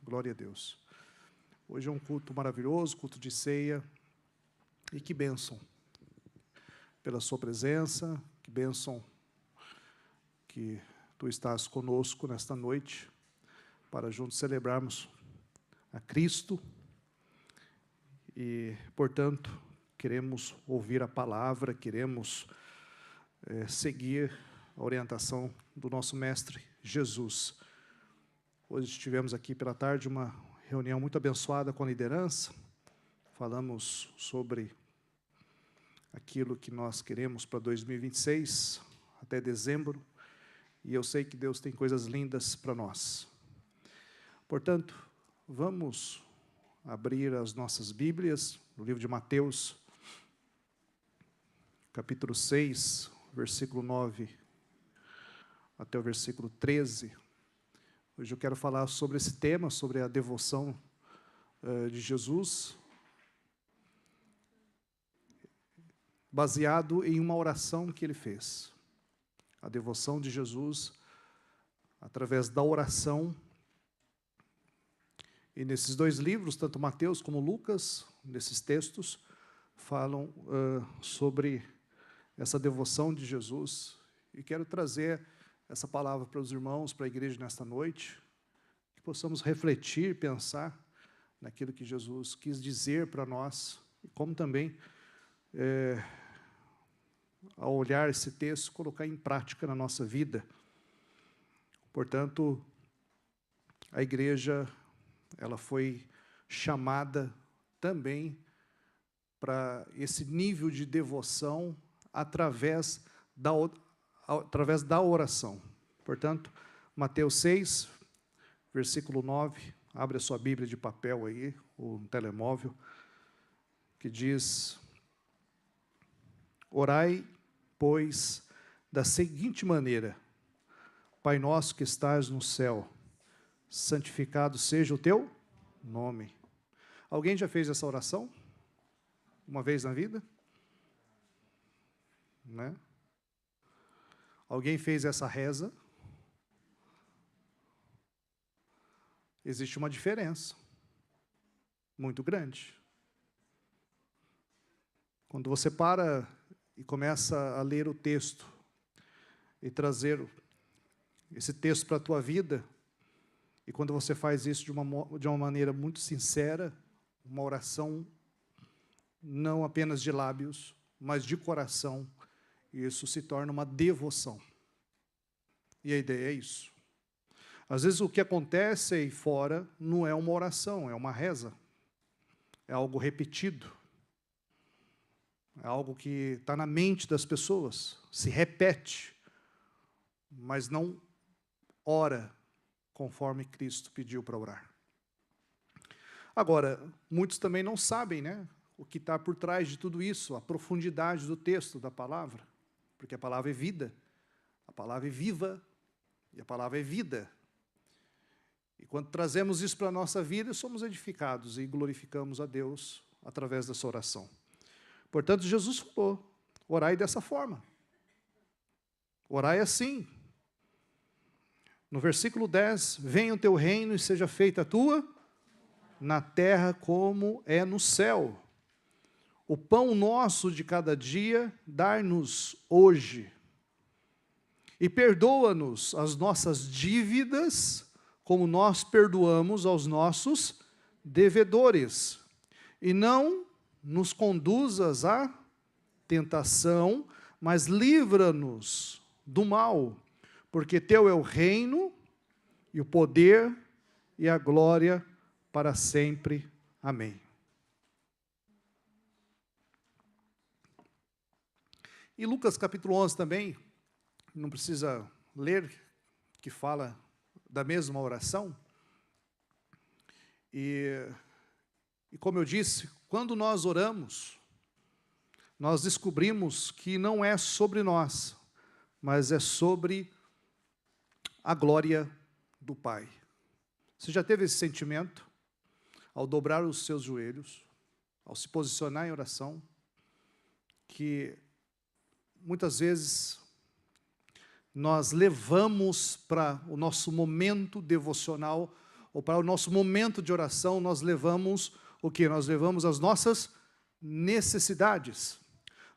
Glória a Deus. Hoje é um culto maravilhoso, culto de ceia. E que bênção pela sua presença, que bênção que tu estás conosco nesta noite, para juntos celebrarmos a Cristo. E, portanto, queremos ouvir a palavra, queremos seguir a orientação do nosso Mestre Jesus. Hoje tivemos aqui pela tarde uma reunião muito abençoada com a liderança. Falamos sobre aquilo que nós queremos para 2026, até dezembro, e eu sei que Deus tem coisas lindas para nós. Portanto, vamos abrir as nossas Bíblias no livro de Mateus, capítulo 6, versículo 9 até o versículo 13. Hoje eu quero falar sobre esse tema, sobre a devoção de Jesus, baseado em uma oração que ele fez. A devoção de Jesus através da oração. E nesses dois livros, tanto Mateus como Lucas, nesses textos, falam sobre essa devoção de Jesus. E quero trazer essa palavra para os irmãos, para a igreja nesta noite, que possamos refletir, pensar naquilo que Jesus quis dizer para nós, e como também, ao olhar esse texto, colocar em prática na nossa vida. Portanto, a igreja, ela foi chamada também para esse nível de devoção através da oração. Portanto, Mateus 6, versículo 9, abre a sua Bíblia de papel aí, ou no telemóvel, que diz: orai, pois, da seguinte maneira: Pai nosso que estás no céu, santificado seja o teu nome. Alguém já fez essa oração? Uma vez na vida? Né? Alguém fez essa reza? Existe uma diferença muito grande. Quando você para e começa a ler o texto e trazer esse texto para a tua vida, e quando você faz isso de uma maneira muito sincera, uma oração não apenas de lábios, mas de coração, isso se torna uma devoção. E a ideia é isso. Às vezes o que acontece aí fora não é uma oração, é uma reza. É algo repetido. É algo que está na mente das pessoas, se repete, mas não ora conforme Cristo pediu para orar. Agora, muitos também não sabem, né, o que está por trás de tudo isso, a profundidade do texto, da palavra, porque a palavra é vida, a palavra é viva, e a palavra é vida. E quando trazemos isso para a nossa vida, somos edificados e glorificamos a Deus através dessa oração. Portanto, Jesus falou, orai dessa forma. Orai assim. No versículo 10, venha o teu reino e seja feita a tua, na terra como é no céu. O pão nosso de cada dia, dai-nos hoje. E perdoa-nos as nossas dívidas, como nós perdoamos aos nossos devedores. E não nos conduzas à tentação, mas livra-nos do mal, porque teu é o reino, e o poder, e a glória para sempre. Amém. E Lucas capítulo 11 também, não precisa ler, que fala da mesma oração. E como eu disse, quando nós oramos, nós descobrimos que não é sobre nós, mas é sobre a glória do Pai. Você já teve esse sentimento, ao dobrar os seus joelhos, ao se posicionar em oração, que muitas vezes nós levamos para o nosso momento devocional ou para o nosso momento de oração, nós levamos o quê? Nós levamos as nossas necessidades,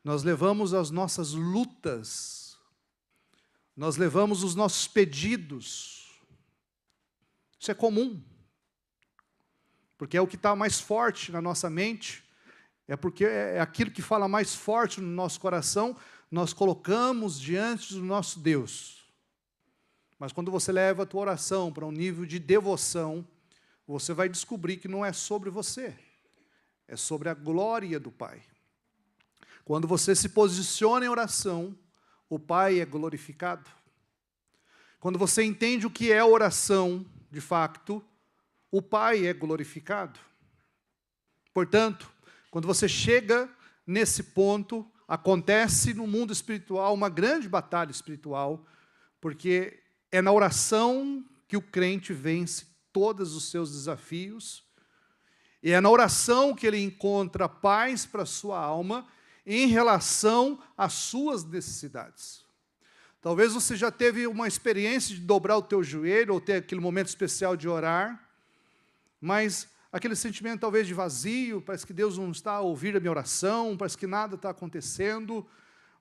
nós levamos as nossas lutas, nós levamos os nossos pedidos. Isso é comum, porque é o que está mais forte na nossa mente, é porque é aquilo que fala mais forte no nosso coração, nós colocamos diante do nosso Deus. Mas quando você leva a tua oração para um nível de devoção, você vai descobrir que não é sobre você, é sobre a glória do Pai. Quando você se posiciona em oração, o Pai é glorificado. Quando você entende o que é oração, de fato, o Pai é glorificado. Portanto, quando você chega nesse ponto, acontece no mundo espiritual uma grande batalha espiritual, porque é na oração que o crente vence todos os seus desafios, e é na oração que ele encontra paz para a sua alma em relação às suas necessidades. Talvez você já teve uma experiência de dobrar o teu joelho, ou ter aquele momento especial de orar, mas aquele sentimento talvez de vazio, parece que Deus não está a ouvir a minha oração, parece que nada está acontecendo,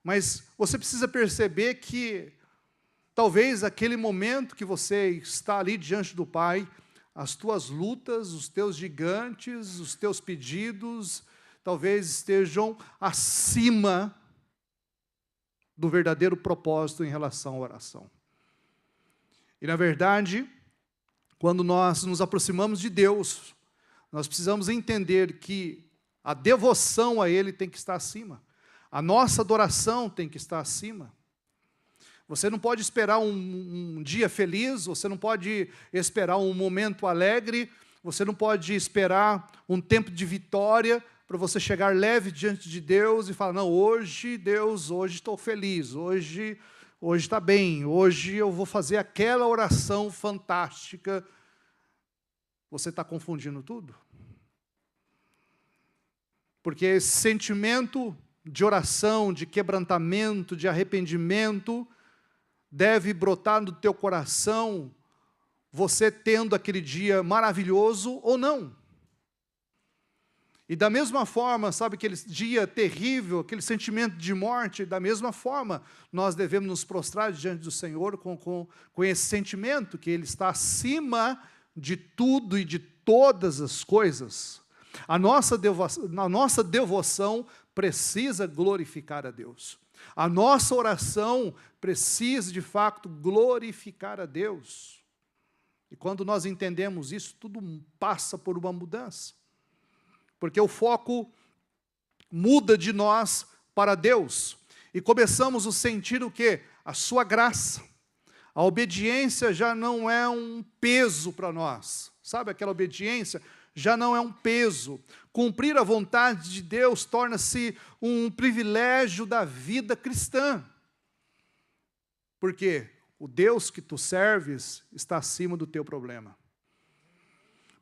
mas você precisa perceber que talvez aquele momento que você está ali diante do Pai, as tuas lutas, os teus gigantes, os teus pedidos, talvez estejam acima do verdadeiro propósito em relação à oração. E, na verdade, quando nós nos aproximamos de Deus, nós precisamos entender que a devoção a Ele tem que estar acima. A nossa adoração tem que estar acima. Você não pode esperar um dia feliz, você não pode esperar um momento alegre, você não pode esperar um tempo de vitória para você chegar leve diante de Deus e falar, não, hoje, Deus, hoje estou feliz, hoje está bem, hoje eu vou fazer aquela oração fantástica. Você está confundindo tudo? Porque esse sentimento de oração, de quebrantamento, de arrependimento, deve brotar do teu coração, você tendo aquele dia maravilhoso ou não. E da mesma forma, sabe, aquele dia terrível, aquele sentimento de morte, da mesma forma, nós devemos nos prostrar diante do Senhor com esse sentimento, que Ele está acima de tudo e de todas as coisas. A nossa devoção precisa glorificar a Deus. A nossa oração precisa, de fato, glorificar a Deus. E quando nós entendemos isso, tudo passa por uma mudança. Porque o foco muda de nós para Deus. E começamos a sentir o quê? A sua graça. A obediência já não é um peso para nós. Sabe aquela obediência? Já não é um peso. Cumprir a vontade de Deus torna-se um privilégio da vida cristã. Por quê? O Deus que tu serves está acima do teu problema.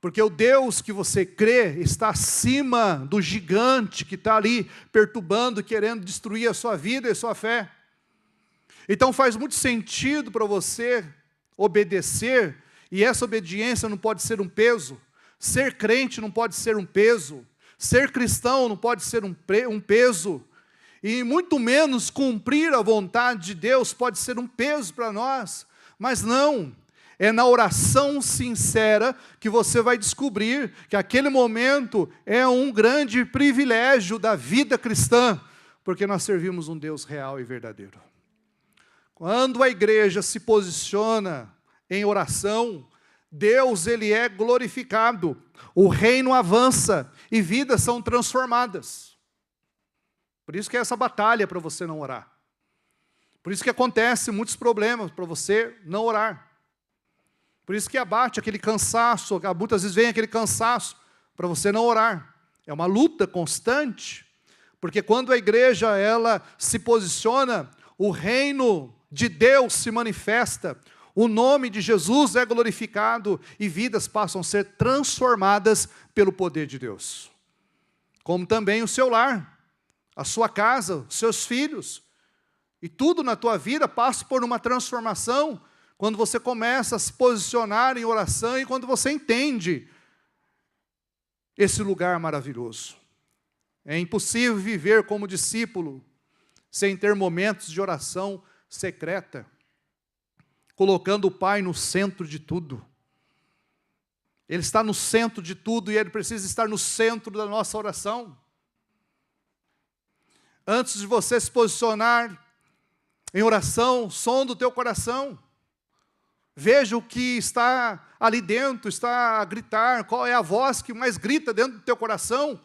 Porque o Deus que você crê está acima do gigante que está ali perturbando, querendo destruir a sua vida e a sua fé. Então faz muito sentido para você obedecer, e essa obediência não pode ser um peso. Ser crente não pode ser um peso. Ser cristão não pode ser um peso. E muito menos cumprir a vontade de Deus pode ser um peso para nós. Mas não. É na oração sincera que você vai descobrir que aquele momento é um grande privilégio da vida cristã, porque nós servimos um Deus real e verdadeiro. Quando a igreja se posiciona em oração, Deus, Ele é glorificado, o reino avança e vidas são transformadas. Por isso que é essa batalha para você não orar. Por isso que acontece muitos problemas para você não orar. Por isso que abate aquele cansaço, muitas vezes vem aquele cansaço para você não orar. É uma luta constante, porque quando a igreja ela se posiciona, o reino de Deus se manifesta, o nome de Jesus é glorificado e vidas passam a ser transformadas pelo poder de Deus. Como também o seu lar, a sua casa, os seus filhos, e tudo na tua vida passa por uma transformação quando você começa a se posicionar em oração e quando você entende esse lugar maravilhoso. É impossível viver como discípulo sem ter momentos de oração secreta, colocando o Pai no centro de tudo. Ele está no centro de tudo e Ele precisa estar no centro da nossa oração. Antes de você se posicionar em oração, sonda o teu coração. Veja o que está ali dentro, está a gritar, qual é a voz que mais grita dentro do teu coração.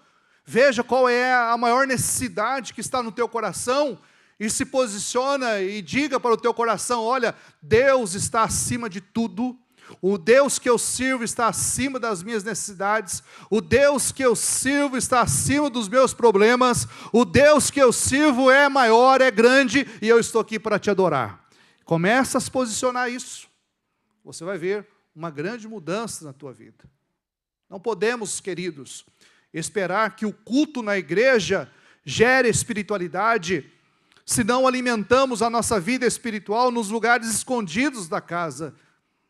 Veja qual é a maior necessidade que está no teu coração e se posiciona e diga para o teu coração, olha, Deus está acima de tudo, o Deus que eu sirvo está acima das minhas necessidades, o Deus que eu sirvo está acima dos meus problemas, o Deus que eu sirvo é maior, é grande e eu estou aqui para te adorar. Começa a se posicionar isso. Você vai ver uma grande mudança na tua vida. Não podemos, queridos, esperar que o culto na igreja gere espiritualidade, se não alimentamos a nossa vida espiritual nos lugares escondidos da casa,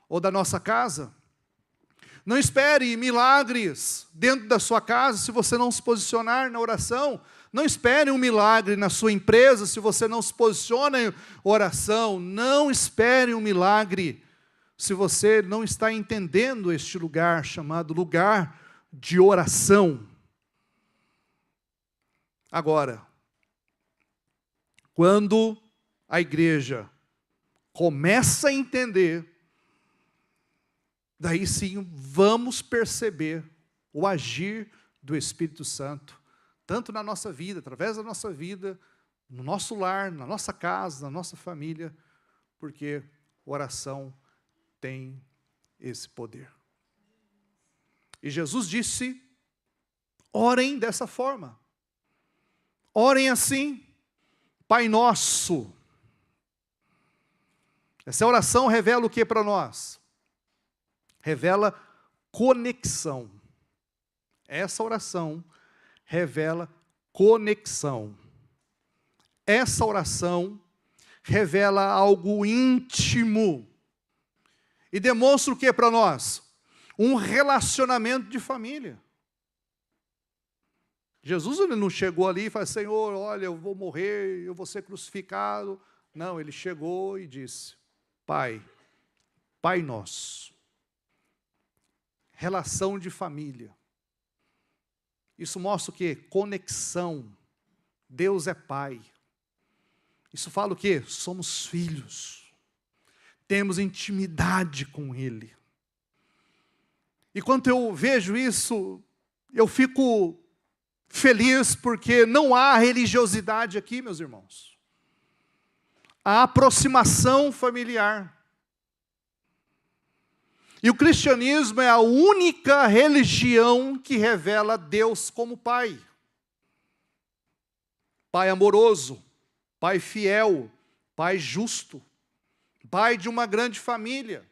ou da nossa casa. Não espere milagres dentro da sua casa se você não se posicionar na oração. Não espere um milagre na sua empresa se você não se posiciona em oração. Não espere um milagre se você não está entendendo este lugar chamado lugar de oração. Agora, quando a igreja começa a entender, daí sim vamos perceber o agir do Espírito Santo, tanto na nossa vida, através da nossa vida, no nosso lar, na nossa casa, na nossa família, porque oração tem esse poder. E Jesus disse, orem dessa forma, orem assim, Pai Nosso. Essa oração revela o que para nós? Revela conexão. Essa oração revela conexão. Essa oração revela algo íntimo. E demonstra o que para nós? Um relacionamento de família. Jesus ele não chegou ali e falou, Senhor, olha, eu vou morrer, eu vou ser crucificado. Não, ele chegou e disse, Pai, Pai Nosso. Relação de família. Isso mostra o quê? Conexão. Deus é Pai. Isso fala o quê? Somos filhos. Temos intimidade com Ele. E quando eu vejo isso, eu fico feliz porque não há religiosidade aqui, meus irmãos. Há aproximação familiar. E o cristianismo é a única religião que revela Deus como Pai. Pai amoroso, Pai fiel, Pai justo, Pai de uma grande família,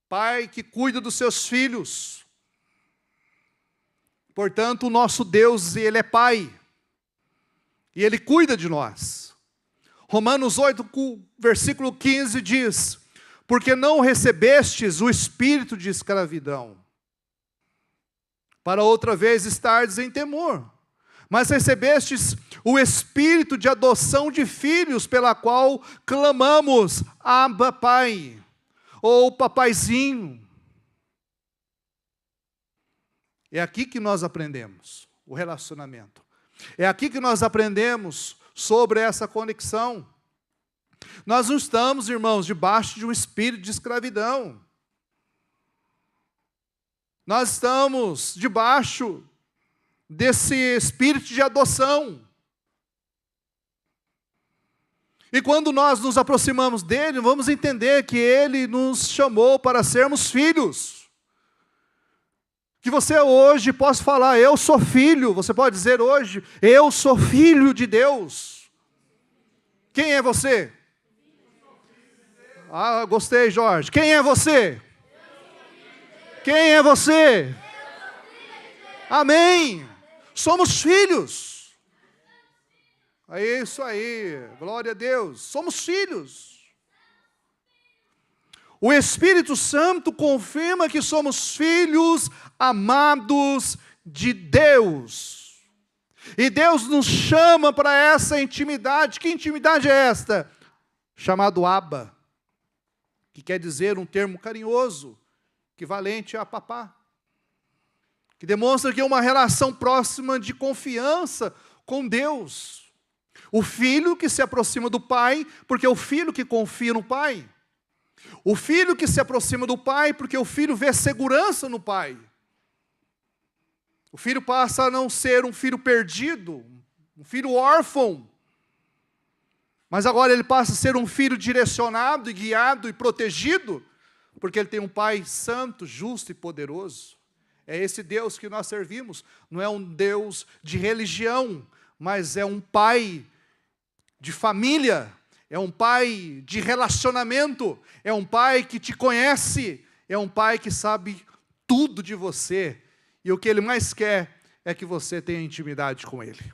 Pai que cuida dos seus filhos. Portanto, o nosso Deus, Ele é Pai, e Ele cuida de nós. Romanos 8, versículo 15 diz, porque não recebestes o espírito de escravidão, para outra vez estardes em temor, mas recebestes o espírito de adoção de filhos, pela qual clamamos, Abba, Pai, ou Papaizinho. É aqui que nós aprendemos o relacionamento. É aqui que nós aprendemos sobre essa conexão. Nós não estamos, irmãos, debaixo de um espírito de escravidão. Nós estamos debaixo desse espírito de adoção. E quando nós nos aproximamos dele, vamos entender que ele nos chamou para sermos filhos. Que você hoje possa falar, eu sou filho. Você pode dizer hoje, eu sou filho de Deus. Quem é você? Ah, gostei, Jorge. Quem é você? Quem é você? Amém. Somos filhos. É isso aí. Glória a Deus. Somos filhos. O Espírito Santo confirma que somos filhos amados de Deus. E Deus nos chama para essa intimidade. Que intimidade é esta? Chamado Abba, que quer dizer um termo carinhoso, equivalente a papá, que demonstra que é uma relação próxima de confiança com Deus. O filho que se aproxima do pai, porque é o filho que confia no pai. O filho que se aproxima do pai, porque o filho vê segurança no pai. O filho passa a não ser um filho perdido, um filho órfão, mas agora ele passa a ser um filho direcionado e guiado e protegido, porque ele tem um pai santo, justo e poderoso. É esse Deus que nós servimos. Não é um Deus de religião, mas é um pai de família, é um pai de relacionamento, é um pai que te conhece, é um pai que sabe tudo de você. E o que ele mais quer é que você tenha intimidade com ele.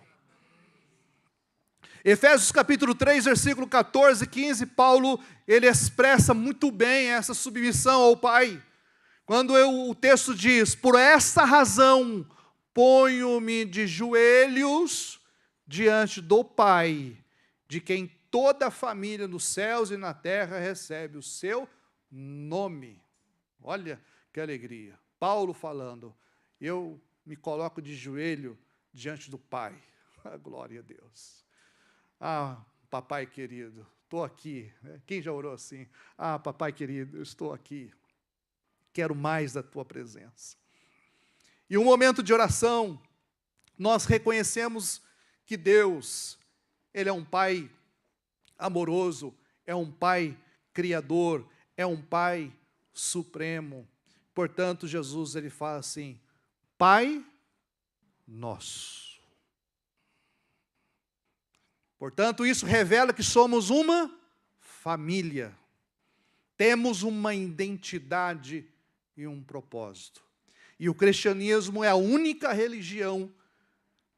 Efésios capítulo 3, versículo 14 e 15, Paulo, ele expressa muito bem essa submissão ao Pai. Quando o texto diz, por esta razão, ponho-me de joelhos diante do Pai, de quem toda a família nos céus e na terra recebe o seu nome. Olha que alegria. Paulo falando, eu me coloco de joelho diante do Pai. Glória a Deus. Ah, papai querido, estou aqui. Quem já orou assim? Ah, papai querido, eu estou aqui. Quero mais da tua presença. E um momento de oração, nós reconhecemos que Deus, Ele é um Pai amoroso, é um Pai criador, é um Pai supremo. Portanto, Jesus, Ele fala assim, Pai nosso. Portanto, isso revela que somos uma família. Temos uma identidade e um propósito. E o cristianismo é a única religião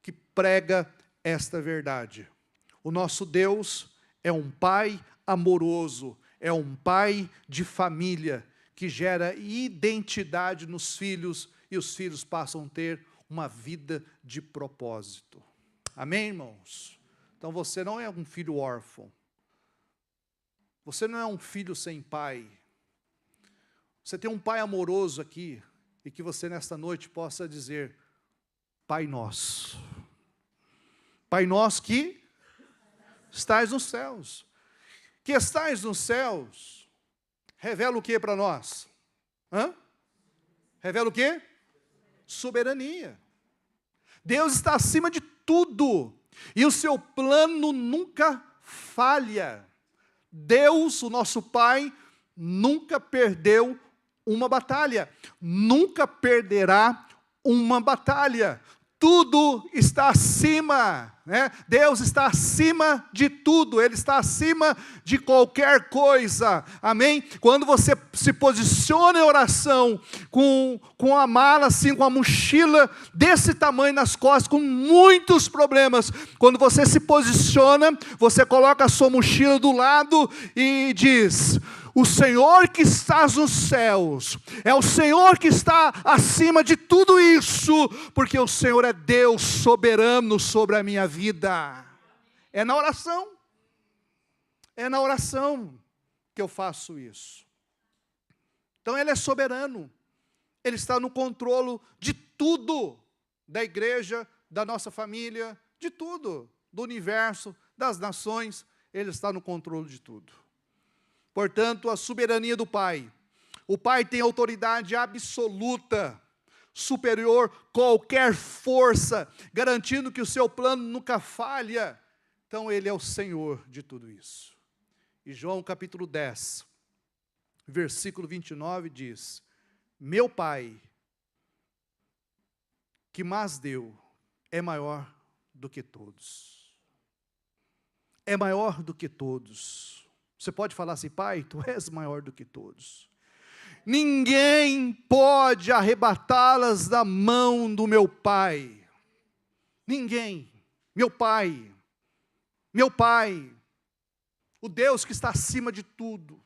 que prega esta verdade. O nosso Deus é um Pai amoroso, é um Pai de família, que gera identidade nos filhos, e os filhos passam a ter uma vida de propósito. Amém, irmãos? Então você não é um filho órfão. Você não é um filho sem pai. Você tem um pai amoroso aqui, e que você nesta noite possa dizer, Pai nosso. Pai nosso que estais nos céus. Que estais nos céus, revela o que para nós? Revela o quê? Soberania. Deus está acima de tudo. E o seu plano nunca falha. Deus, o nosso Pai, nunca perdeu uma batalha. Nunca perderá uma batalha. Tudo está acima, né? Deus está acima de tudo, Ele está acima de qualquer coisa, amém? Quando você se posiciona em oração, com a mala assim, com a mochila desse tamanho nas costas, com muitos problemas, quando você se posiciona, você coloca a sua mochila do lado e diz, o Senhor que está nos céus, é o Senhor que está acima de tudo isso, porque o Senhor é Deus soberano sobre a minha vida. É na oração que eu faço isso. Então Ele é soberano, Ele está no controle de tudo, da igreja, da nossa família, de tudo, do universo, das nações, Ele está no controle de tudo. Portanto, a soberania do Pai. O Pai tem autoridade absoluta, superior a qualquer força, garantindo que o seu plano nunca falha. Então, Ele é o Senhor de tudo isso. E João capítulo 10, versículo 29 diz, meu Pai, que mais deu, é maior do que todos. É maior do que todos. Você pode falar assim, Pai, Tu és maior do que todos. Ninguém pode arrebatá-las da mão do meu Pai. Ninguém. Meu Pai, o Deus que está acima de tudo.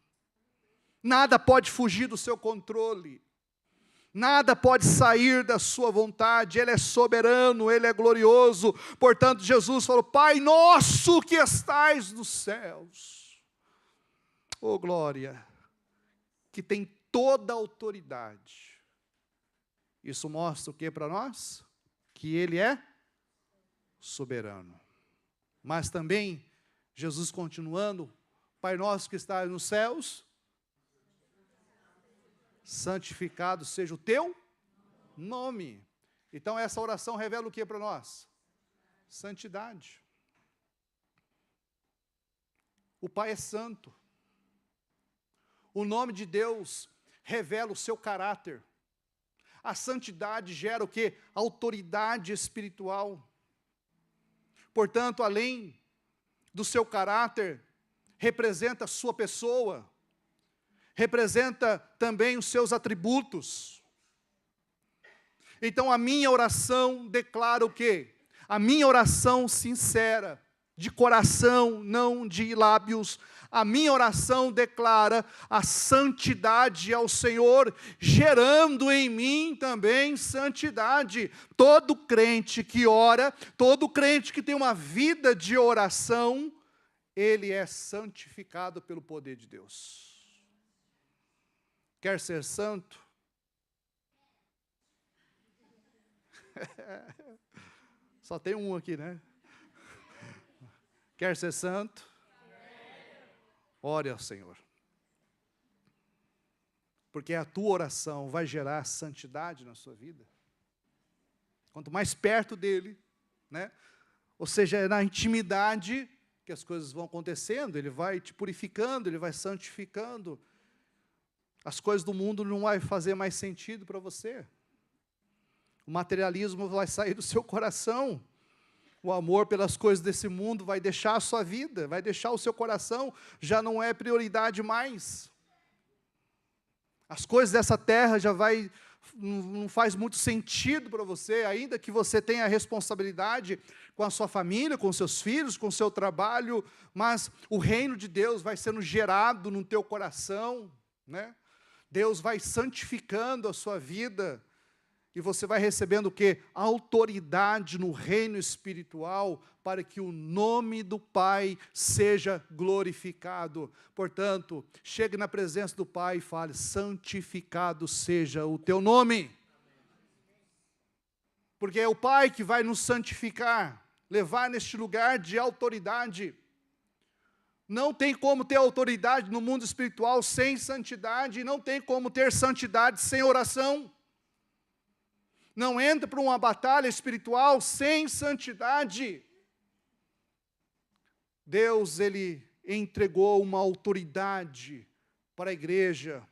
Nada pode fugir do seu controle. Nada pode sair da sua vontade. Ele é soberano, Ele é glorioso. Portanto, Jesus falou: Pai nosso que estais nos céus. Oh, glória, que tem toda a autoridade. Isso mostra o que para nós? Que Ele é soberano. Mas também, Jesus continuando: Pai nosso que estás nos céus, santificado seja o teu nome. Então essa oração revela o que para nós? Santidade. O Pai é santo. O nome de Deus revela o seu caráter. A santidade gera o que? Autoridade espiritual. Portanto, além do seu caráter, representa a sua pessoa, representa também os seus atributos. Então a minha oração declara o quê? A minha oração sincera, de coração, não de lábios, a minha oração declara a santidade ao Senhor, gerando em mim também santidade. Todo crente que ora, todo crente que tem uma vida de oração, ele é santificado pelo poder de Deus. Quer ser santo? Só tem um aqui, né? Quer ser santo? Ore ao Senhor. Porque a tua oração vai gerar santidade na sua vida. Quanto mais perto dele, né? Ou seja, é na intimidade que as coisas vão acontecendo, ele vai te purificando, ele vai santificando. As coisas do mundo não vai fazer mais sentido para você. O materialismo vai sair do seu coração. O amor pelas coisas desse mundo vai deixar a sua vida, vai deixar o seu coração, já não é prioridade mais. As coisas dessa terra não faz muito sentido para você, ainda que você tenha a responsabilidade com a sua família, com seus filhos, com o seu trabalho, mas o reino de Deus vai sendo gerado no teu coração, né? Deus vai santificando a sua vida, e você vai recebendo o quê? Autoridade no reino espiritual, para que o nome do Pai seja glorificado. Portanto, chegue na presença do Pai e fale: santificado seja o teu nome. Porque é o Pai que vai nos santificar, levar neste lugar de autoridade. Não tem como ter autoridade no mundo espiritual sem santidade, e não tem como ter santidade sem oração. Não entra para uma batalha espiritual sem santidade. Deus, Ele entregou uma autoridade para a igreja,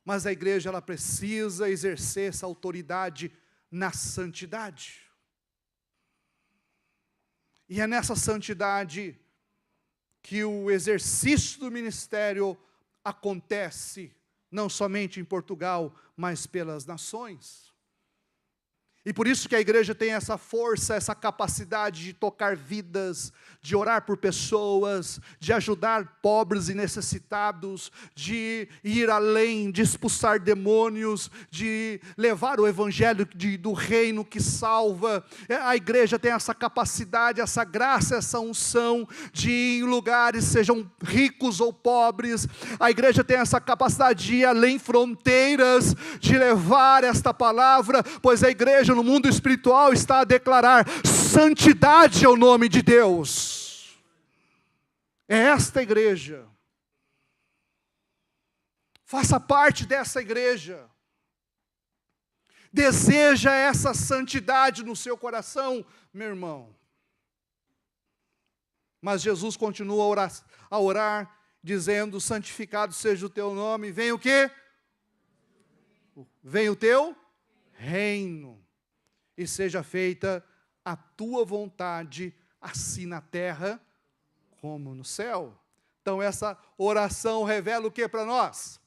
mas a igreja, ela precisa exercer essa autoridade na santidade. E é nessa santidade que o exercício do ministério acontece, não somente em Portugal, mas pelas nações. E por isso que a igreja tem essa força, essa capacidade de tocar vidas, de orar por pessoas, de ajudar pobres e necessitados, de ir além, de expulsar demônios, de levar o evangelho do reino que salva. A igreja tem essa capacidade, essa graça, essa unção de ir em lugares, sejam ricos ou pobres. A igreja tem essa capacidade de ir além fronteiras, de levar esta palavra, pois a igreja no mundo espiritual está a declarar: santidade é o nome de Deus. É esta igreja. Faça parte dessa igreja. Deseja essa santidade no seu coração, meu irmão. Mas Jesus continua a orar, dizendo: santificado seja o teu nome. Vem o quê? Vem o teu reino. E seja feita a tua vontade, assim na terra como no céu. Então essa oração revela o que para nós?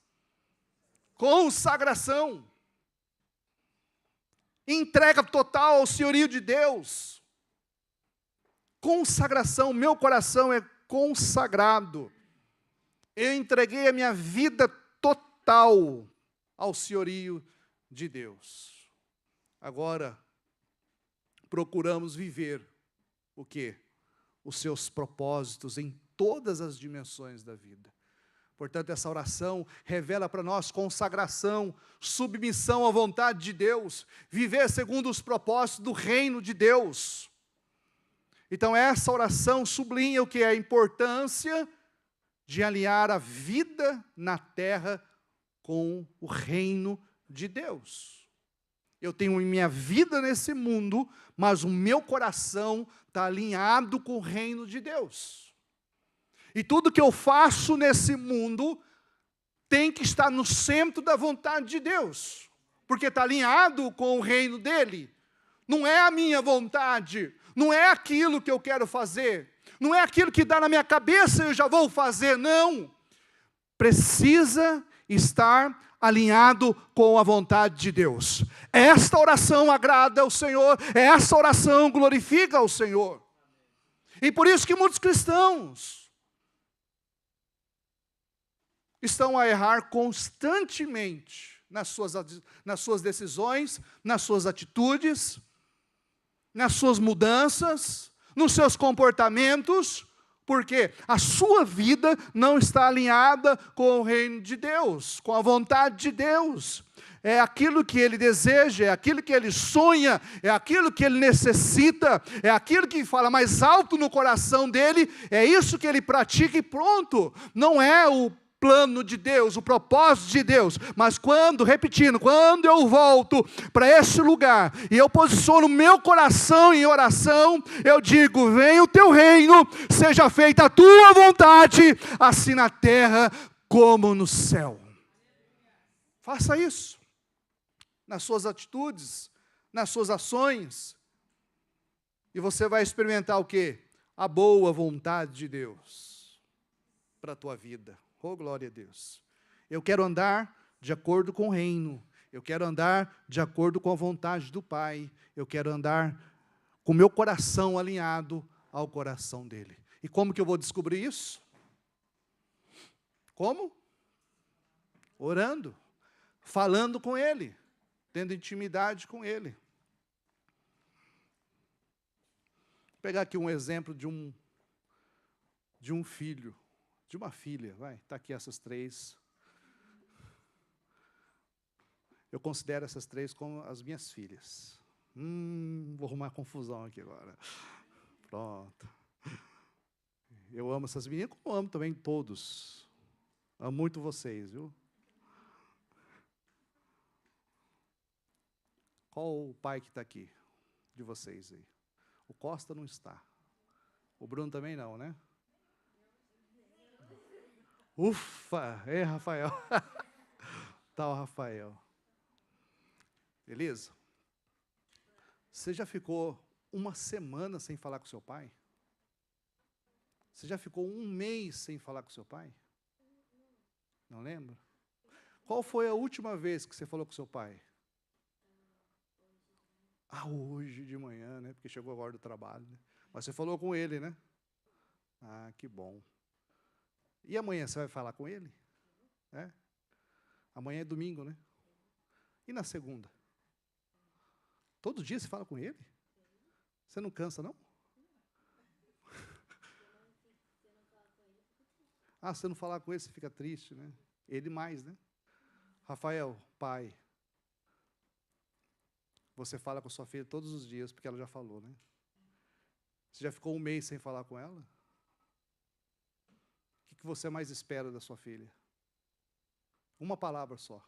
Consagração. Entrega total ao senhorio de Deus. Consagração, meu coração é consagrado. Eu entreguei a minha vida total ao senhorio de Deus. Agora, procuramos viver o quê? Os seus propósitos em todas as dimensões da vida. Portanto, essa oração revela para nós consagração, submissão à vontade de Deus, viver segundo os propósitos do reino de Deus. Então, essa oração sublinha o que é a importância de alinhar a vida na terra com o reino de Deus. Eu tenho minha vida nesse mundo, mas o meu coração está alinhado com o reino de Deus. E tudo que eu faço nesse mundo tem que estar no centro da vontade de Deus, porque está alinhado com o reino dele. Não é a minha vontade, não é aquilo que eu quero fazer, não é aquilo que dá na minha cabeça e eu já vou fazer, não. Precisa estar alinhado com a vontade de Deus. Esta oração agrada ao Senhor, essa oração glorifica ao Senhor. E por isso que muitos cristãos estão a errar constantemente nas suas decisões, nas suas atitudes, nas suas mudanças, nos seus comportamentos, porque a sua vida não está alinhada com o reino de Deus, com a vontade de Deus. É aquilo que ele deseja, é aquilo que ele sonha, é aquilo que ele necessita, é aquilo que fala mais alto no coração dele, é isso que ele pratica e pronto. Não é o plano de Deus, o propósito de Deus, mas quando eu volto para esse lugar, e eu posiciono meu coração em oração, eu digo, venha o teu reino, seja feita a tua vontade, assim na terra como no céu. Faça isso, nas suas atitudes, nas suas ações, e você vai experimentar o quê? A boa vontade de Deus para a tua vida. Oh, glória a Deus. Eu quero andar de acordo com o reino. Eu quero andar de acordo com a vontade do Pai. Eu quero andar com o meu coração alinhado ao coração dele. E como que eu vou descobrir isso? Como? Orando. Falando com ele. Tendo intimidade com ele. Vou pegar aqui um exemplo de um filho. De uma filha, está aqui essas três. Eu considero essas três como as minhas filhas. Vou arrumar confusão aqui agora. Pronto. Eu amo essas meninas, como amo também todos. Amo muito vocês, viu? Qual o pai que está aqui, de vocês aí? O Costa não está. O Bruno também não, né? Ufa, Rafael. Tá o Rafael. Beleza? Você já ficou uma semana sem falar com seu pai? Você já ficou um mês sem falar com seu pai? Não lembra? Qual foi a última vez que você falou com seu pai? Hoje de manhã, né? Porque chegou agora do trabalho, né? Mas você falou com ele, né? Que bom. E amanhã você vai falar com ele? Amanhã é domingo, né? E na segunda? Todo dia você fala com ele? Você não cansa, não? Se não falar com ele, você fica triste, né? Ele mais, né? Rafael, pai, você fala com sua filha todos os dias, porque ela já falou, né? Você já ficou um mês sem falar com ela? O que você mais espera da sua filha? Uma palavra só.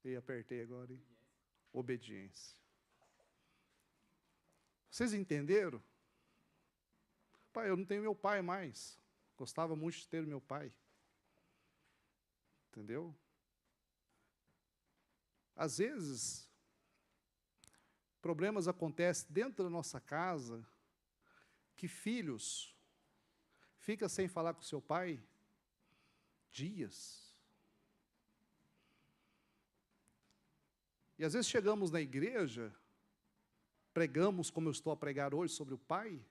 E apertei agora, hein? Obediência. Vocês entenderam? Pai, eu não tenho meu pai mais. Gostava muito de ter meu pai. Entendeu? Às vezes, problemas acontecem dentro da nossa casa, que filhos ficam sem falar com seu pai dias. E às vezes chegamos na igreja, pregamos como eu estou a pregar hoje sobre o pai,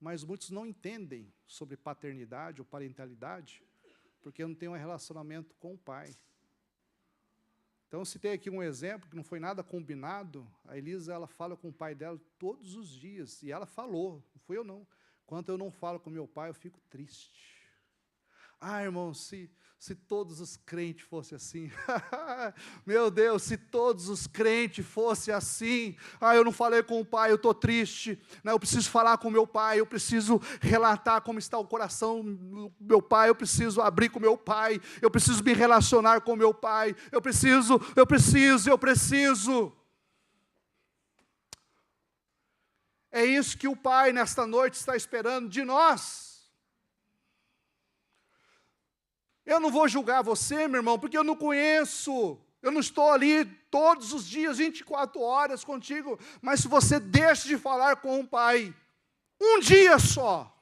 mas muitos não entendem sobre paternidade ou parentalidade, porque não tem um relacionamento com o pai. Então, citei aqui um exemplo, que não foi nada combinado. A Elisa, ela fala com o pai dela todos os dias, e ela falou, não fui eu não. Quando eu não falo com meu pai, eu fico triste. Ah, irmão, se todos os crentes fossem assim, meu Deus, se todos os crentes fossem assim, eu não falei com o pai, eu estou triste, né? Eu preciso falar com meu pai, eu preciso relatar como está o coração do meu pai, eu preciso abrir com meu pai, eu preciso me relacionar com meu pai, eu preciso. É isso que o pai nesta noite está esperando de nós. Eu não vou julgar você, meu irmão, porque eu não conheço, eu não estou ali todos os dias, 24 horas contigo, mas se você deixa de falar com o pai, um dia só,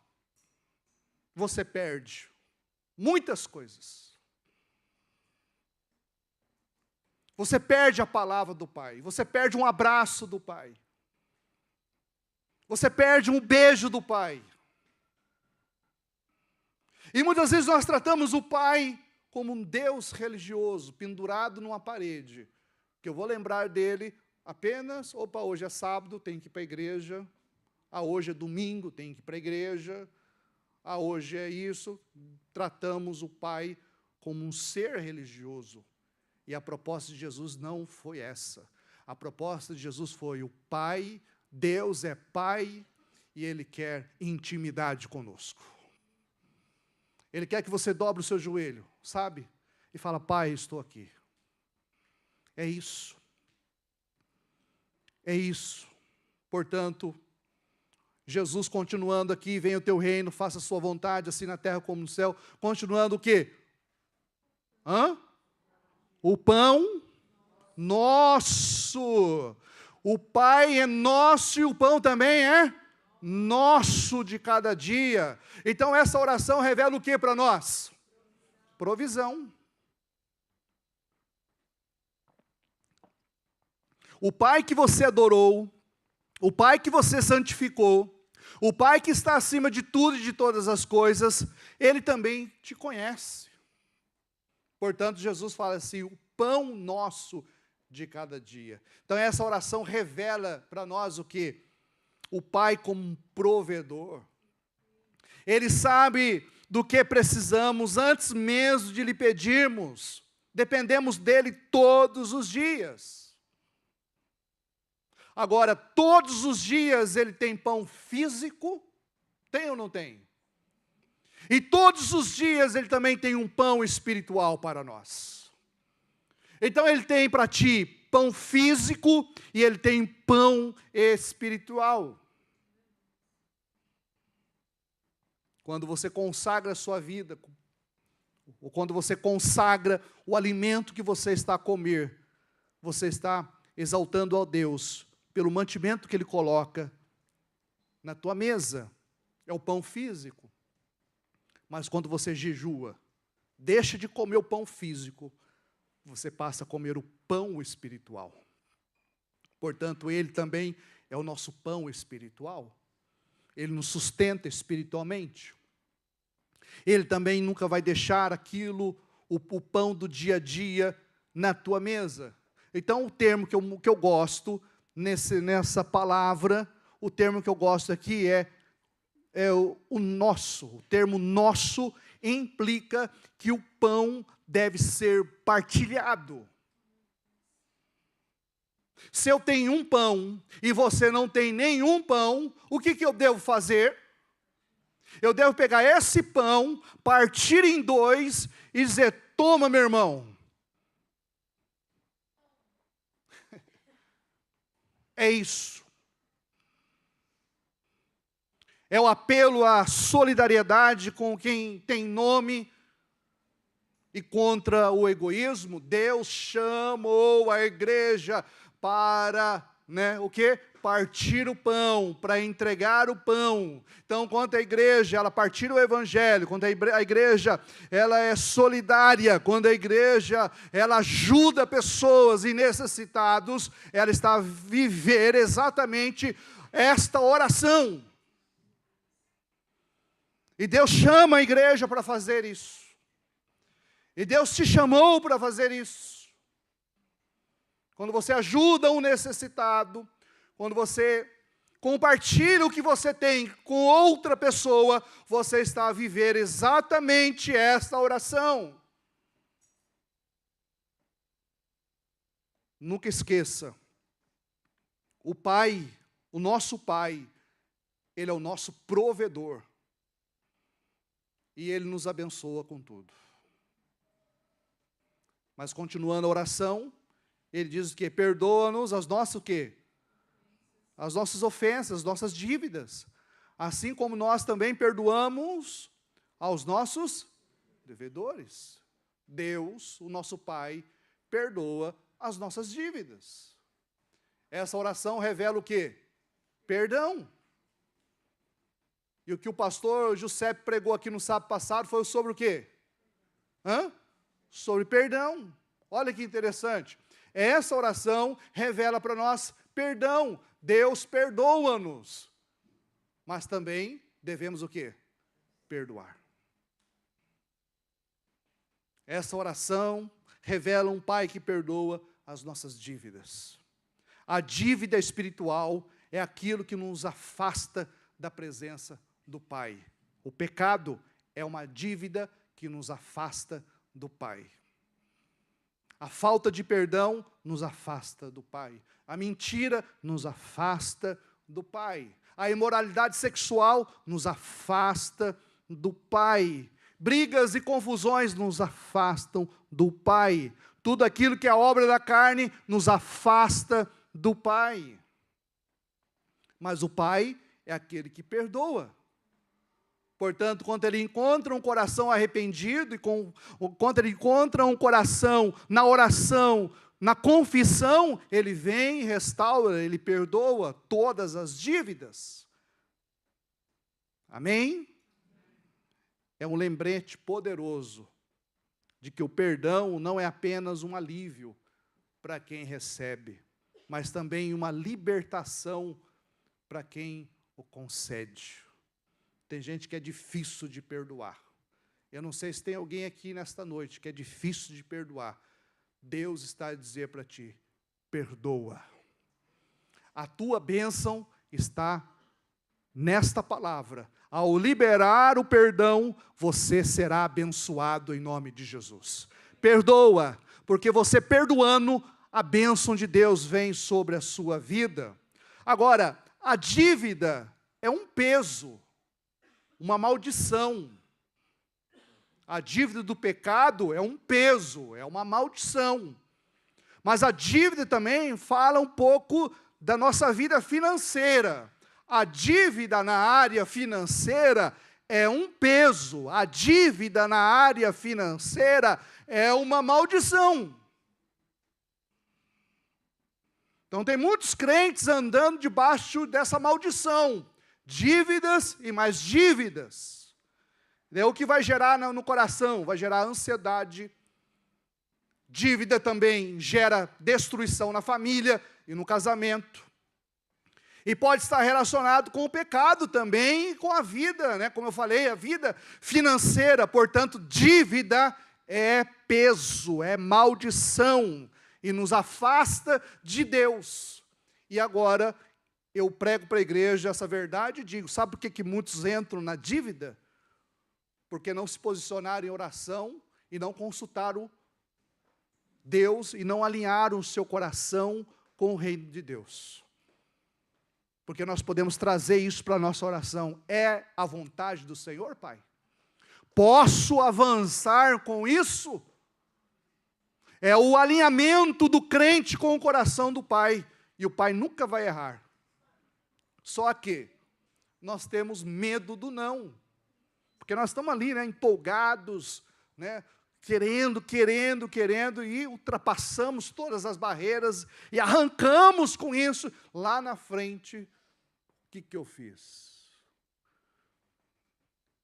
você perde muitas coisas. Você perde a palavra do pai, você perde um abraço do pai, você perde um beijo do pai. E muitas vezes nós tratamos o pai como um Deus religioso, pendurado numa parede, que eu vou lembrar dele apenas, hoje é sábado, tem que ir para a igreja, hoje é domingo, tem que ir para a igreja, hoje é isso. Tratamos o pai como um ser religioso. E a proposta de Jesus não foi essa. A proposta de Jesus foi: o pai, Deus é pai, e ele quer intimidade conosco. Ele quer que você dobre o seu joelho, sabe? E fala: pai, estou aqui. É isso. É isso. Portanto, Jesus continuando aqui: venha o teu reino, faça a sua vontade, assim na terra como no céu. Continuando o quê? O pão nosso. O Pai é nosso e o pão também é nosso de cada dia. Então essa oração revela o que para nós? Provisão. O Pai que você adorou, o Pai que você santificou, o Pai que está acima de tudo e de todas as coisas, Ele também te conhece. Portanto, Jesus fala assim: o pão nosso de cada dia. Então essa oração revela para nós o quê? O Pai como um provedor. Ele sabe do que precisamos antes mesmo de lhe pedirmos. Dependemos dele todos os dias. Agora, todos os dias ele tem pão físico? Tem ou não tem? E todos os dias ele também tem um pão espiritual para nós. Então ele tem para ti pão físico e ele tem pão espiritual. Quando você consagra a sua vida, ou quando você consagra o alimento que você está a comer, você está exaltando a Deus pelo mantimento que Ele coloca na tua mesa. É o pão físico. Mas quando você jejua, deixa de comer o pão físico, você passa a comer o pão espiritual. Portanto, Ele também é o nosso pão espiritual. Ele nos sustenta espiritualmente. Ele também nunca vai deixar aquilo, o pão do dia a dia, na tua mesa. Então, o termo que eu gosto nessa palavra, o termo que eu gosto aqui é o nosso. O termo nosso implica que o pão deve ser partilhado. Se eu tenho um pão e você não tem nenhum pão, o que eu devo fazer? Eu devo pegar esse pão, partir em dois e dizer: toma, meu irmão. É isso. É o apelo à solidariedade com quem tem nome e contra o egoísmo. Deus chamou a igreja para, o quê? Partir o pão, para entregar o pão. Então, quando a igreja, ela partir o evangelho, quando a igreja, ela é solidária, quando a igreja, ela ajuda pessoas e necessitados, ela está a viver exatamente esta oração. E Deus chama a igreja para fazer isso. E Deus te chamou para fazer isso. Quando você ajuda um necessitado, quando você compartilha o que você tem com outra pessoa, você está a viver exatamente esta oração. Nunca esqueça, o Pai, o nosso Pai, Ele é o nosso provedor. E Ele nos abençoa com tudo. Mas continuando a oração, Ele diz que perdoa-nos as nossas o quê? As nossas ofensas, as nossas dívidas. Assim como nós também perdoamos aos nossos devedores. Deus, o nosso Pai, perdoa as nossas dívidas. Essa oração revela o quê? Perdão. E o que o pastor Giuseppe pregou aqui no sábado passado foi sobre o quê? Sobre perdão. Olha que interessante. Essa oração revela para nós perdão. Deus perdoa-nos. Mas também devemos o quê? Perdoar. Essa oração revela um Pai que perdoa as nossas dívidas. A dívida espiritual é aquilo que nos afasta da presença do Pai. O pecado é uma dívida que nos afasta do Pai. A falta de perdão nos afasta do Pai. A mentira nos afasta do Pai. A imoralidade sexual nos afasta do Pai. Brigas e confusões nos afastam do Pai. Tudo aquilo que é obra da carne nos afasta do Pai. Mas o Pai é aquele que perdoa. Portanto, quando Ele encontra um coração arrependido, e quando Ele encontra um coração na oração, na confissão, Ele vem, restaura, Ele perdoa todas as dívidas. Amém? É um lembrete poderoso de que o perdão não é apenas um alívio para quem recebe, mas também uma libertação para quem o concede. Tem gente que é difícil de perdoar. Eu não sei se tem alguém aqui nesta noite que é difícil de perdoar. Deus está a dizer para ti, perdoa. A tua bênção está nesta palavra. Ao liberar o perdão, você será abençoado em nome de Jesus. Perdoa, porque você perdoando, a bênção de Deus vem sobre a sua vida. Agora, a dívida é um peso, uma maldição. A dívida do pecado é um peso, é uma maldição. Mas a dívida também fala um pouco da nossa vida financeira. A dívida na área financeira é um peso. A dívida na área financeira é uma maldição. Então tem muitos crentes andando debaixo dessa maldição. Dívidas e mais dívidas. É o que vai gerar no coração, vai gerar ansiedade. Dívida também gera destruição na família e no casamento. E pode estar relacionado com o pecado também, com a vida, né? Como eu falei, a vida financeira. Portanto, dívida é peso, é maldição e nos afasta de Deus. E agora eu prego para a igreja essa verdade e digo, sabe por que muitos entram na dívida? Porque não se posicionaram em oração e não consultaram Deus e não alinharam o seu coração com o reino de Deus. Porque nós podemos trazer isso para a nossa oração. É a vontade do Senhor, Pai? Posso avançar com isso? É o alinhamento do crente com o coração do Pai. E o Pai nunca vai errar. Só que nós temos medo do não. Porque nós estamos ali, né, empolgados, né, querendo, e ultrapassamos todas as barreiras e arrancamos com isso. Lá na frente, o que eu fiz?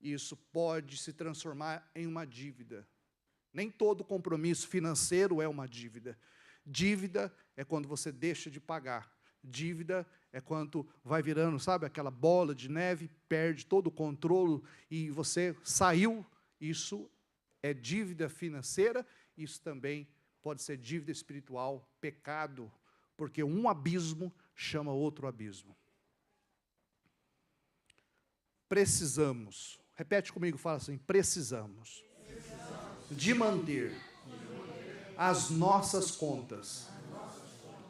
Isso pode se transformar em uma dívida. Nem todo compromisso financeiro é uma dívida. Dívida é quando você deixa de pagar. Dívida é quando vai virando, sabe, aquela bola de neve, perde todo o controle e você saiu. Isso é dívida financeira, isso também pode ser dívida espiritual, pecado, porque um abismo chama outro abismo. Precisamos, repete comigo, fala assim, precisamos de manter as nossas contas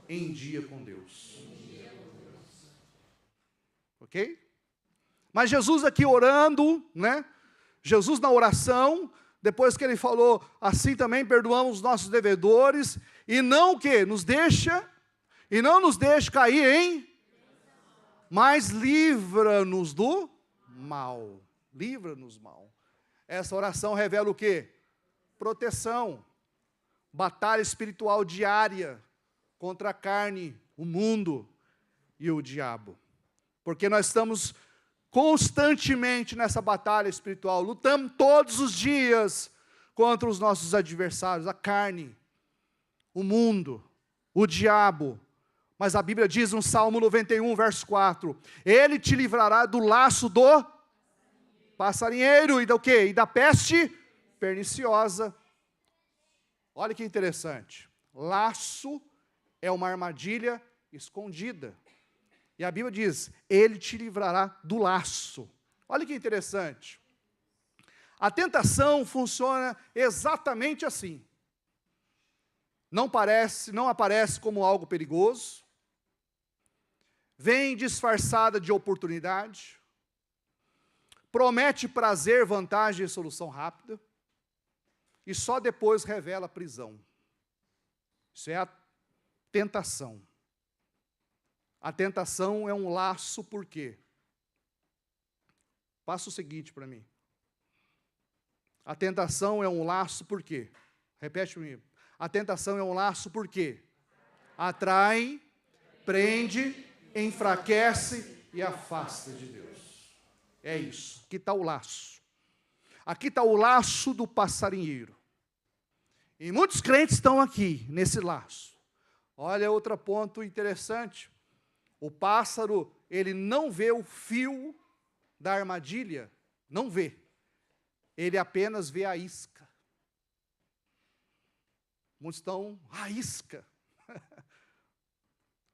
em dia com Deus. Ok? Mas Jesus aqui orando, né? Jesus na oração, depois que ele falou, assim também perdoamos os nossos devedores, e não o quê? Nos deixa cair em, mas livra-nos do mal. Livra-nos mal. Essa oração revela o quê? Proteção. Batalha espiritual diária contra a carne, o mundo e o diabo. Porque nós estamos constantemente nessa batalha espiritual, lutamos todos os dias contra os nossos adversários, a carne, o mundo, o diabo. Mas a Bíblia diz no Salmo 91, verso 4, Ele te livrará do laço do passarinheiro e do quê? E da peste perniciosa. Olha que interessante. Laço é uma armadilha escondida. E a Bíblia diz, Ele te livrará do laço. Olha que interessante. A tentação funciona exatamente assim. Não aparece como algo perigoso. Vem disfarçada de oportunidade. Promete prazer, vantagem e solução rápida. E só depois revela a prisão. Isso é a tentação. A tentação é um laço, por quê? Passa o seguinte para mim. A tentação é um laço, por quê? Repete comigo. A tentação é um laço, por quê? Atrai, prende, enfraquece e afasta de Deus. É isso. Aqui está o laço. Aqui está o laço do passarinheiro. E muitos crentes estão aqui, nesse laço. Olha outro ponto interessante. O pássaro, ele não vê o fio da armadilha, não vê. Ele apenas vê a isca. Muitos estão, a isca.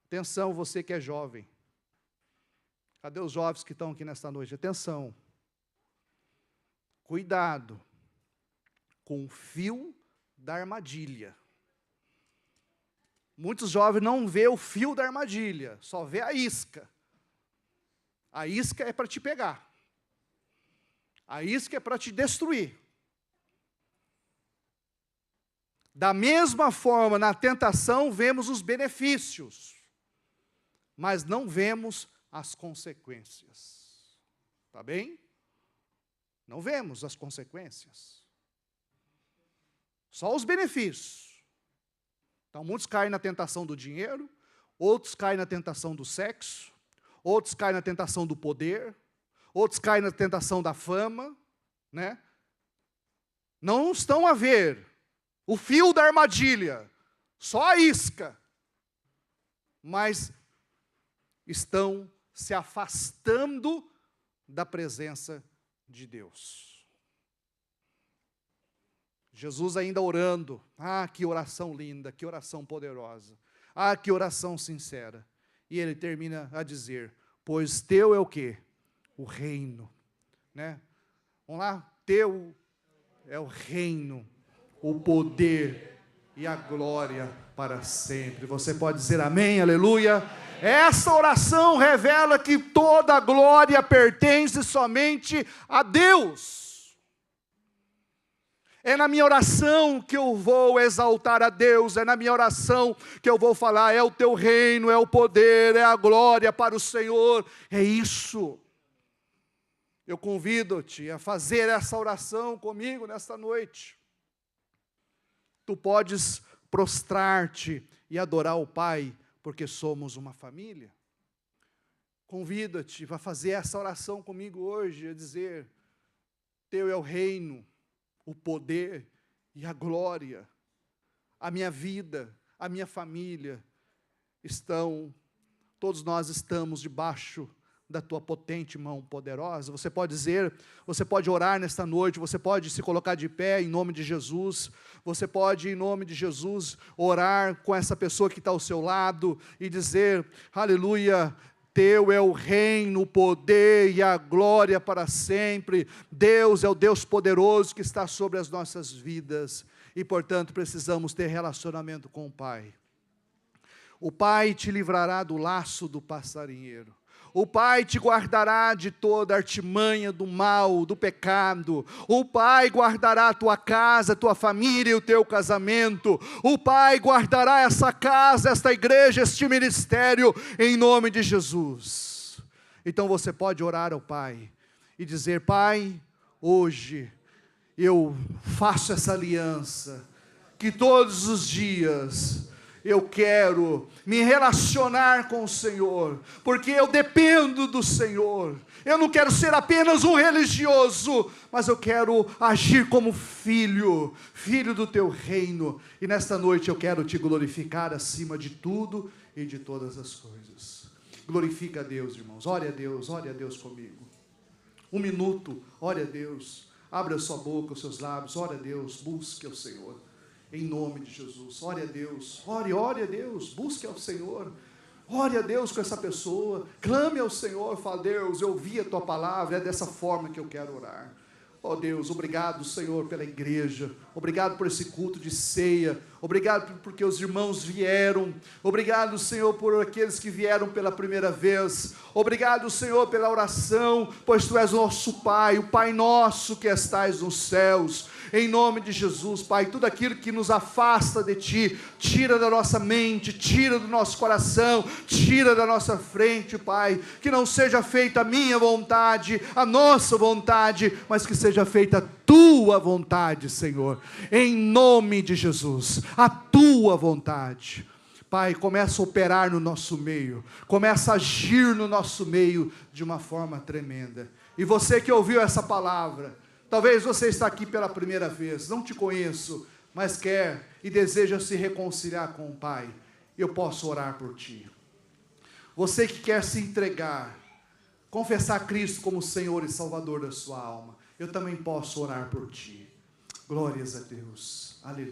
Atenção, você que é jovem. Cadê os jovens que estão aqui nesta noite? Atenção. Cuidado com o fio da armadilha. Muitos jovens não vê o fio da armadilha, só vê a isca. A isca é para te pegar. A isca é para te destruir. Da mesma forma, na tentação, vemos os benefícios, mas não vemos as consequências. Tá bem? Não vemos as consequências. Só os benefícios. Então, muitos caem na tentação do dinheiro, outros caem na tentação do sexo, outros caem na tentação do poder, outros caem na tentação da fama, né? Não estão a ver o fio da armadilha, só a isca, mas estão se afastando da presença de Deus. Jesus ainda orando, que oração linda, que oração poderosa, que oração sincera. E ele termina a dizer, pois teu é o quê? O reino. Né? Vamos lá? Teu é o reino, o poder e a glória para sempre. Você pode dizer amém, aleluia? Essa oração revela que toda a glória pertence somente a Deus. É na minha oração que eu vou exaltar a Deus, é na minha oração que eu vou falar, é o teu reino, é o poder, é a glória para o Senhor, é isso. Eu convido-te a fazer essa oração comigo nesta noite. Tu podes prostrar-te e adorar o Pai, porque somos uma família. Convido-te a fazer essa oração comigo hoje, a dizer, teu é o reino, o poder e a glória, a minha vida, a minha família estão todos nós estamos debaixo da tua potente mão poderosa. Você pode dizer, você pode orar nesta noite, você pode se colocar de pé em nome de Jesus, você pode em nome de Jesus orar com essa pessoa que está ao seu lado e dizer, aleluia, teu é o reino, o poder e a glória para sempre. Deus é o Deus poderoso que está sobre as nossas vidas e portanto precisamos ter relacionamento com o Pai. O Pai te livrará do laço do passarinheiro. O Pai te guardará de toda artimanha do mal, do pecado. O Pai guardará a tua casa, a tua família e o teu casamento. O Pai guardará essa casa, esta igreja, este ministério, em nome de Jesus. Então você pode orar ao Pai e dizer, Pai, hoje eu faço essa aliança, que todos os dias eu quero me relacionar com o Senhor, porque eu dependo do Senhor. Eu não quero ser apenas um religioso, mas eu quero agir como filho, filho do teu reino. E nesta noite eu quero te glorificar acima de tudo e de todas as coisas. Glorifica a Deus, irmãos. Ore a Deus comigo. Um minuto, ore a Deus. Abra a sua boca, os seus lábios, ore a Deus, busque ao Senhor. Em nome de Jesus, ore a Deus, ore a Deus, busque ao Senhor, ore a Deus com essa pessoa, clame ao Senhor, fala, Deus, eu ouvi a tua palavra, é dessa forma que eu quero orar. Oh Deus, obrigado Senhor pela igreja, obrigado por esse culto de ceia, obrigado porque os irmãos vieram, obrigado Senhor por aqueles que vieram pela primeira vez, obrigado Senhor pela oração, pois Tu és o nosso Pai, o Pai nosso que estais nos céus. Em nome de Jesus, Pai, tudo aquilo que nos afasta de Ti, tira da nossa mente, tira do nosso coração, tira da nossa frente, Pai, que não seja feita a minha vontade, a nossa vontade, mas que seja feita a Tua vontade, Senhor, em nome de Jesus, a Tua vontade. Pai, começa a operar no nosso meio, começa a agir no nosso meio de uma forma tremenda. E você que ouviu essa palavra, talvez você está aqui pela primeira vez, não te conheço, mas quer e deseja se reconciliar com o Pai. Eu posso orar por ti. Você que quer se entregar, confessar Cristo como Senhor e Salvador da sua alma, eu também posso orar por ti. Glórias a Deus. Aleluia.